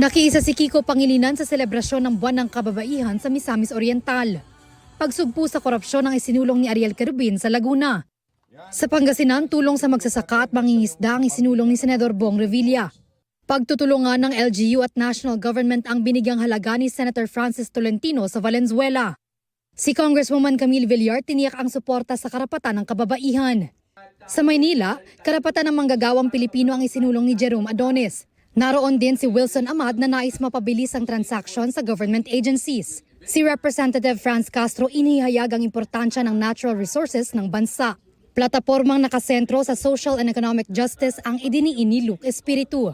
Nakiisa si Kiko Pangilinan sa selebrasyon ng Buwan ng Kababaihan sa Misamis Oriental. Pagsugpo sa korupsyon ang isinulong ni Ariel Kerubin sa Laguna. Sa Pangasinan, tulong sa magsasaka at mangingisda ang isinulong ni Senador Bong Revilla. Pagtutulungan ng LGU at national government ang binigyang halaga ni Senator Francis Tolentino sa Valenzuela. Si Congresswoman Camille Villar tiniyak ang suporta sa karapatan ng kababaihan. Sa Maynila, karapatan ng manggagawang Pilipino ang isinulong ni Jerome Adonis. Naroon din si Wilson Amad na nais mapabilis ang transaksyon sa government agencies. Si Representative Franz Castro inihayag ang importansya ng natural resources ng bansa. Platapormang nakasentro sa social and economic justice ang idiniin ni Luke Espiritu.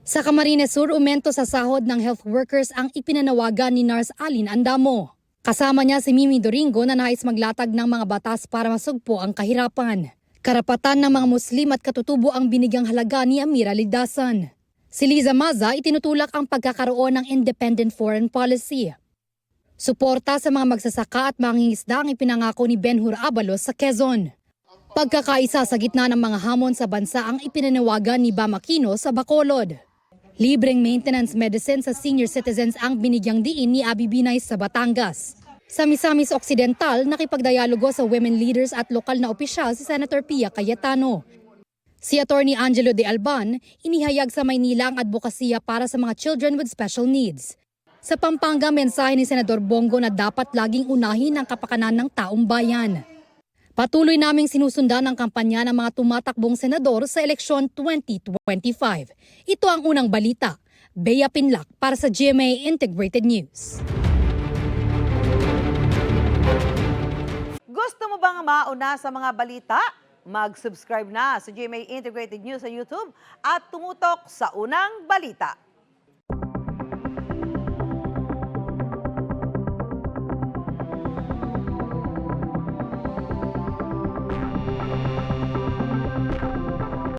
Sa Camarines Sur, umento sa sahod ng health workers ang ipinanawagan ni Nars Alin Andamo. Kasama niya si Mimi Doringo na nais maglatag ng mga batas para masugpo ang kahirapan. Karapatan ng mga Muslim at katutubo ang binigyang halaga ni Amira Ligdasan. Si Liza Maza itinutulak ang pagkakaroon ng independent foreign policy. Suporta sa mga magsasaka at mangingisda ang ipinangako ni Ben-Hur Abalos sa Quezon. Pagkakaisa sa gitna ng mga hamon sa bansa ang ipinanawagan ni Bam Aquino sa Bacolod. Libreng maintenance medicine sa senior citizens ang binigyang diin ni Abby Binay sa Batangas. Sa Misamis Occidental, nakipagdialogo sa women leaders at lokal na opisyal si Senator Pia Cayetano. Si Attorney Angelo De Alban, inihayag sa Maynila ang advokasya para sa mga children with special needs. Sa Pampanga, mensahe ni Senador Bongo na dapat laging unahin ang kapakanan ng taong bayan. Patuloy naming sinusundan ang kampanya ng mga tumatakbong senador sa eleksyon 2025. Ito ang unang balita. Bea Pinlac para sa GMA Integrated News. Gusto mo bang mauna sa mga balita? Mag-subscribe na sa GMA Integrated News sa YouTube at tumutok sa unang balita.